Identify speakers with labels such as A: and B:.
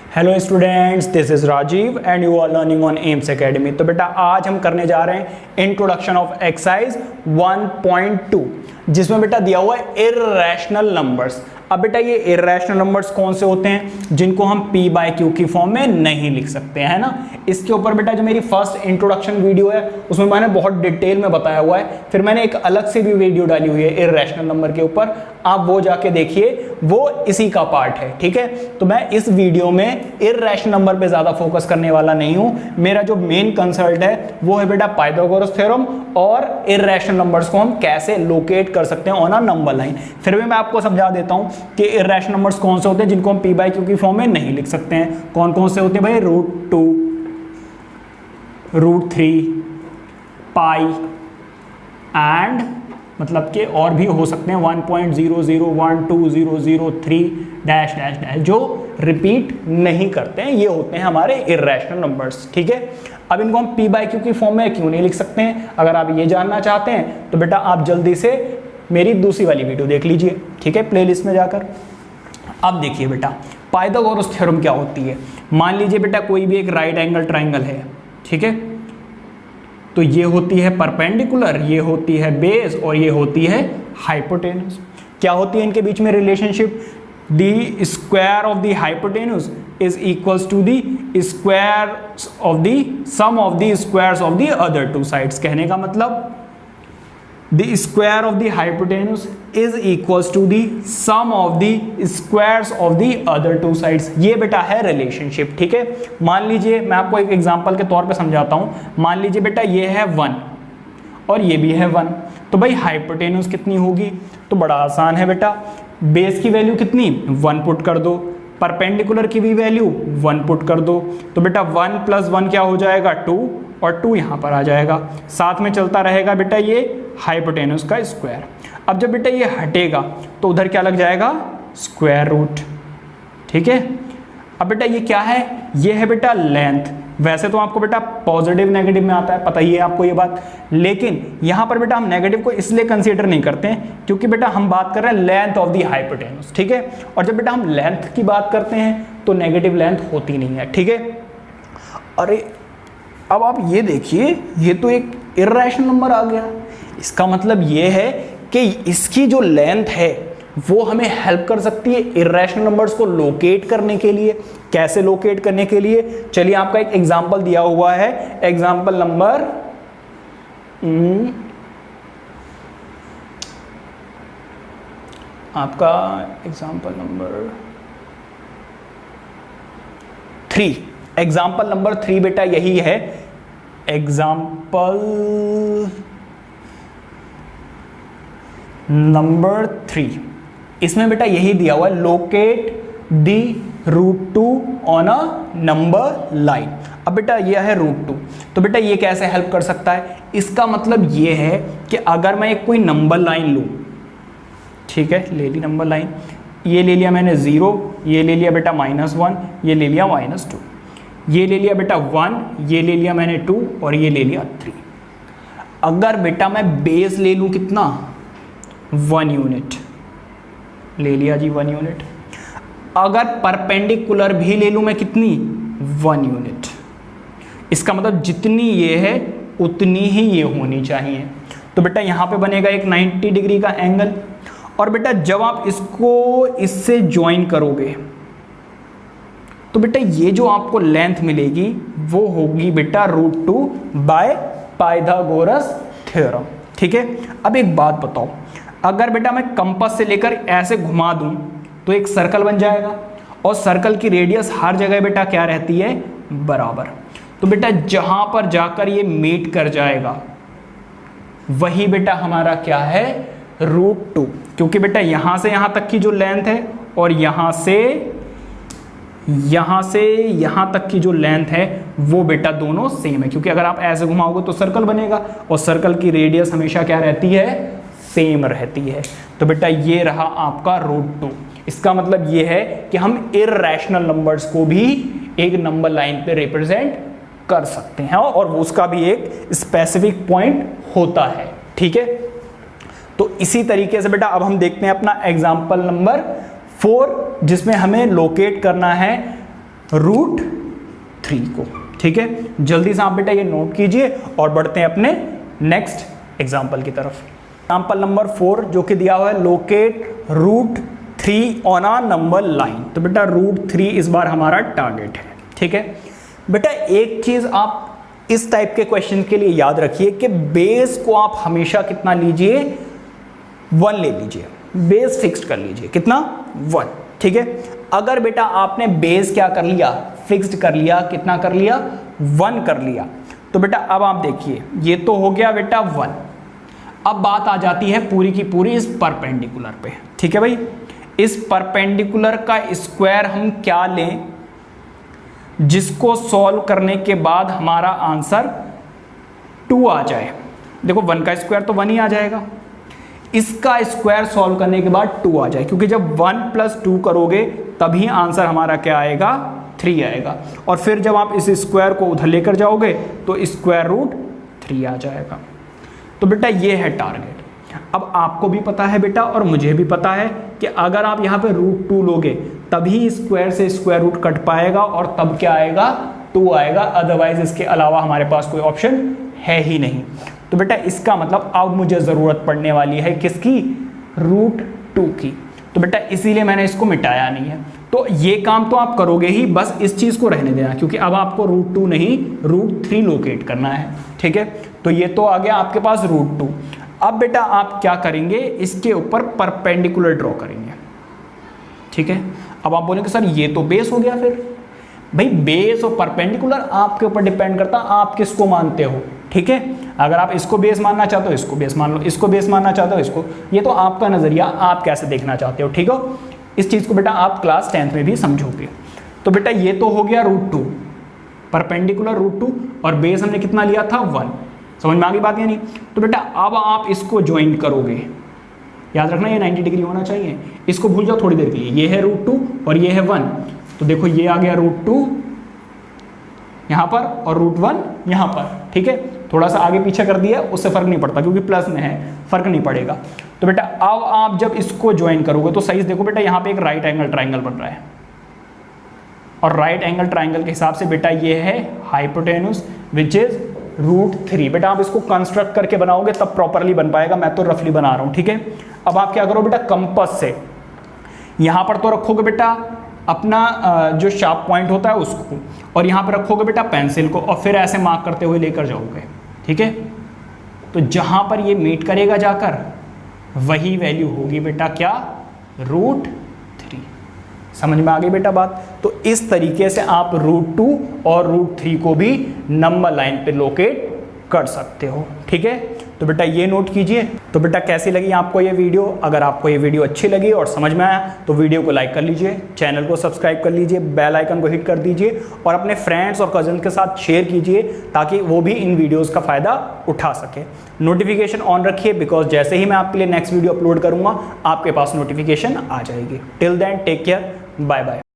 A: Hello students, this is Rajeev and you are learning on aims academy. तो बेटा आज हम करने जा रहे हैं इंट्रोडक्शन ऑफ एक्सरसाइज 1.2 जिसमें बेटा दिया हुआ है इर्रेशनल नंबर्स। अब बेटा ये इर्रेशनल नंबर्स कौन से होते हैं जिनको हम p बाय क्यू की फॉर्म में नहीं लिख सकते हैं, है ना। इसके ऊपर बेटा जो मेरी फर्स्ट इंट्रोडक्शन वीडियो है उसमें मैंने बहुत डिटेल में बताया हुआ है। फिर मैंने एक अलग से भी वीडियो डाली हुई है इर्रेशनल नंबर के ऊपर, आप वो जाके देखिए, वो इसी का पार्ट है, ठीक है। तो मैं इस वीडियो में इर्रेशनल नंबर पे ज्यादा फोकस करने वाला नहीं हूं। मेरा जो मेन कंसर्ट है वो है बेटा पाइथागोरस थ्योरम और इर्रेशनल नंबर्स को हम कैसे लोकेट कर सकते हैं ऑन अ नंबर लाइन। फिर भी मैं आपको समझा देता हूं कि इर्रेशनल नंबर्स कौन से होते हैं जिनको हम p बाय क्यू की फॉर्म में नहीं लिख सकते हैं। कौन कौन से होते हैं भाई? √2, √3, पाई एंड मतलब के और भी हो सकते हैं 1.0012003 डैश डैश डैश, जो रिपीट नहीं करते हैं, ये होते हैं हमारे इर्रेशनल नंबर्स, ठीक है। अब इनको हम p बाय क्यू की फॉर्म में क्यों नहीं लिख सकते हैं, अगर आप ये जानना चाहते हैं तो बेटा आप जल्दी से मेरी दूसरी वाली वीडियो देख लीजिए, ठीक है, प्लेलिस्ट में जाकर। अब देखिए बेटा पाइथागोरस थ्योरम क्या होती है। मान लीजिए बेटा कोई भी एक राइट एंगल ट्राइंगल है, ठीक है, तो ये होती है परपेंडिकुलर, ये होती है बेस और ये होती है हाइपोटेन्यूज। क्या होती है इनके बीच में relationship? The square of the hypotenuse is equals to the square of the sum of the squares of the other two sides. कहने का मतलब the square of the hypotenuse is equals to the sum of the squares of the other two sides। ये बेटा है relationship, ठीक है। मान लीजिए मैं आपको एक एग्जांपल के तौर पे समझाता हूँ। मान लीजिए बेटा ये है 1 और ये भी है 1, तो भाई हाइपोटेन्यूज कितनी होगी? तो बड़ा आसान है बेटा, बेस की वैल्यू कितनी? 1 पुट कर दो, परपेंडिकुलर की भी वैल्यू 1 पुट कर दो, तो बेटा 1 + 1 क्या हो जाएगा? 2, और 2 यहाँ पर आ जाएगा। साथ में चलता रहेगा बेटा ये हाइपोटेन्यूज का स्क्वायर। अब जब बेटा ये हटेगा तो उधर क्या लग जाएगा? स्क्वायर रूट, ठीक है। अब बेटा ये क्या है? ये है बेटा लेंथ। वैसे तो आपको बेटा पॉजिटिव नेगेटिव में आता है, पता ही है आपको ये बात, लेकिन यहाँ पर बेटा हम नेगेटिव को इसलिए कंसीडर नहीं करते हैं क्योंकि बेटा हम बात कर रहे हैं लेंथ ऑफ दी हाइपोटेन्यूज, ठीक है। और जब बेटा हम लेंथ की बात करते हैं तो नेगेटिव लेंथ होती नहीं है, ठीक है। अरे अब आप ये देखिए, ये तो एक इर्रेशनल नंबर आ गया। इसका मतलब ये है कि इसकी जो लेंथ है वो हमें हेल्प कर सकती है इर्रेशनल नंबर्स को लोकेट करने के लिए। कैसे लोकेट करने के लिए? चलिए आपका एक एग्जांपल दिया हुआ है, एग्जांपल नंबर आपका एग्जांपल नंबर 3। एग्जाम्पल नंबर 3 बेटा यही है, एग्जाम्पल नंबर 3। इसमें बेटा यही दिया हुआ है, locate the √2 on a number line. अब बेटा यह है √2, तो बेटा ये कैसे हेल्प कर सकता है? इसका मतलब ये है कि अगर मैं एक कोई नंबर लाइन लूं, ठीक है, ले ली नंबर लाइन, ये ले लिया मैंने 0, ये ले लिया बेटा -1, ये ले लिया -2, ये ले लिया बेटा 1, ये ले लिया मैंने 2 और ये ले लिया 3। अगर बेटा मैं बेस ले लूं कितना? 1 यूनिट ले लिया जी, 1 यूनिट। अगर परपेंडिकुलर भी ले लूं मैं कितनी? 1 यूनिट। इसका मतलब जितनी ये है उतनी ही ये होनी चाहिए। तो बेटा यहाँ पे बनेगा एक 90 डिग्री का एंगल। और बेटा जब आप इसको इससे ज्वाइन करोगे तो बेटा ये जो आपको लेंथ मिलेगी वो होगी बेटा √2 बाय पाइथागोरस थ्योरम, ठीक है। अब एक बात बताओ, अगर बेटा मैं कंपास से लेकर ऐसे घुमा दूं तो एक सर्कल बन जाएगा और सर्कल की रेडियस हर जगह बेटा क्या रहती है? बराबर। तो बेटा जहां पर जाकर ये मीट कर जाएगा वही बेटा हमारा क्या है? √2, क्योंकि बेटा यहां से यहां तक की जो लेंथ है और यहां से यहां तक की जो लेंथ है वो बेटा दोनों सेम है, क्योंकि अगर आप ऐसे घुमाओगे तो सर्कल बनेगा और सर्कल की रेडियस हमेशा क्या रहती है? सेम रहती है। तो बेटा ये रहा आपका √2। इसका मतलब ये है कि हम इर्रेशनल नंबर्स को भी एक नंबर लाइन पे रिप्रेजेंट कर सकते हैं और उसका भी एक स्पेसिफिक पॉइंट होता है, ठीक है। तो इसी तरीके से बेटा अब हम देखते हैं अपना एग्जाम्पल नंबर 4, जिसमें हमें लोकेट करना है √3 को। ठीक है, जल्दी से आप बेटा ये नोट कीजिए और बढ़ते हैं अपने नेक्स्ट एग्जाम्पल की तरफ। एग्जाम्पल नंबर 4 जो कि दिया हुआ है, locate √3 on a number line. तो बेटा √3 इस बार हमारा टारगेट है। ठीक है बेटा, एक चीज आप इस टाइप के क्वेश्चन के लिए याद रखिए कि बेस को आप हमेशा कितना लीजिए, 1 ले लीजिए, बेस फिक्स्ड कर लीजिए, कितना 1। ठीक है, अगर बेटा आपने बेस क्या कर लिया, फिक्स्ड कर लिया, कितना कर लिया 1 कर लिया, तो बेटा अब आप देखिए ये तो हो गया बेटा 1। अब बात आ जाती है पूरी की पूरी इस परपेंडिकुलर पे। ठीक है भाई, इस परपेंडिकुलर का स्क्वायर हम क्या लें जिसको सॉल्व करने के बाद हमारा आंसर 2 आ जाए। देखो 1 का स्क्वायर तो 1 ही आ जाएगा, इसका स्क्वायर सॉल्व करने के बाद 2 आ जाए, क्योंकि जब 1 + 2 करोगे तभी आंसर हमारा क्या आएगा, 3 आएगा। और फिर जब आप इस स्क्वायर को उधर लेकर जाओगे तो √3 आ जाएगा। तो बेटा ये है टारगेट। अब आपको भी पता है बेटा और मुझे भी पता है कि अगर आप यहाँ पे √2 लोगे तभी स्क्वायर से स्क्वायर रूट कट पाएगा और तब क्या आएगा, 2 आएगा, अदरवाइज इसके अलावा हमारे पास कोई ऑप्शन है ही नहीं। तो बेटा इसका मतलब अब मुझे ज़रूरत पड़ने वाली है किसकी, √2 की। तो बेटा इसीलिए मैंने इसको मिटाया नहीं है। तो ये काम तो आप करोगे ही, बस इस चीज़ को रहने देना, क्योंकि अब आपको √2 नहीं √3 लोकेट करना है। ठीक है, तो ये तो आ गया आपके पास √2। अब बेटा आप क्या करेंगे, इसके ऊपर परपेंडिकुलर ड्रॉ करेंगे। ठीक है, अब आप बोलेंगे सर ये तो बेस हो गया। फिर भाई बेस और परपेंडिकुलर आपके ऊपर डिपेंड करता है आप किसको मानते हो। ठीक है, अगर आप इसको बेस मानना चाहते हो इसको बेस मान लो, इसको बेस मानना चाहते हो इसको, ये तो आपका नज़रिया, आप कैसे देखना चाहते हो। ठीक हो, इस चीज़ को बेटा आप क्लास 10th में भी समझोगे। तो बेटा ये तो हो गया √2, परपेंडिकुलर √2, और बेस हमने कितना लिया था 1। समझ में आ गई बात या नहीं। तो बेटा अब आप इसको ज्वाइन करोगे, याद रखना ये 90 डिग्री होना चाहिए, इसको भूल जाओ थोड़ी देर के लिए। ये है √2 और ये है 1, तो देखो ये आ गया √2 यहाँ पर और √1 यहाँ पर। ठीक है, थोड़ा सा आगे पीछे कर दिया, उससे फर्क नहीं पड़ता क्योंकि प्लस में है, फर्क नहीं पड़ेगा। तो बेटा अब आप जब इसको ज्वाइन करोगे तो सही से देखो बेटा, यहाँ पे एक राइट एंगल ट्राइंगल बन रहा है, और राइट एंगल ट्राइंगल के हिसाब से बेटा ये है हाइपोटेन्यूस विच इज √3। बेटा आप इसको कंस्ट्रक्ट करके बनाओगे तब प्रॉपरली बन पाएगा, मैं तो रफली बना रहा हूँ। ठीक है, अब आप क्या करो बेटा, कंपास से यहाँ पर तो रखोगे बेटा अपना जो शार्प पॉइंट होता है उसको, और यहाँ पर रखोगे बेटा पेंसिल को, और फिर ऐसे मार्क करते हुए लेकर जाओगे। ठीक है, तो जहाँ पर ये मीट करेगा जाकर वही वैल्यू होगी बेटा क्या, √3। समझ में आ गई बेटा बात। तो इस तरीके से आप √2 और √3 को भी नंबर लाइन पे लोकेट कर सकते हो। ठीक है, तो बेटा ये नोट कीजिए। तो बेटा कैसी लगी आपको ये वीडियो, अगर आपको ये वीडियो अच्छी लगी और समझ में आया तो वीडियो को लाइक कर लीजिए, चैनल को सब्सक्राइब कर लीजिए, बेल आइकन को हिट कर दीजिए, और अपने फ्रेंड्स और कजन के साथ शेयर कीजिए ताकि वो भी इन वीडियोज़ का फ़ायदा उठा सके। नोटिफिकेशन ऑन रखिए, बिकॉज जैसे ही मैं आपके लिए नेक्स्ट वीडियो अपलोड करूँगा आपके पास नोटिफिकेशन आ जाएगी। Till then take care, bye bye.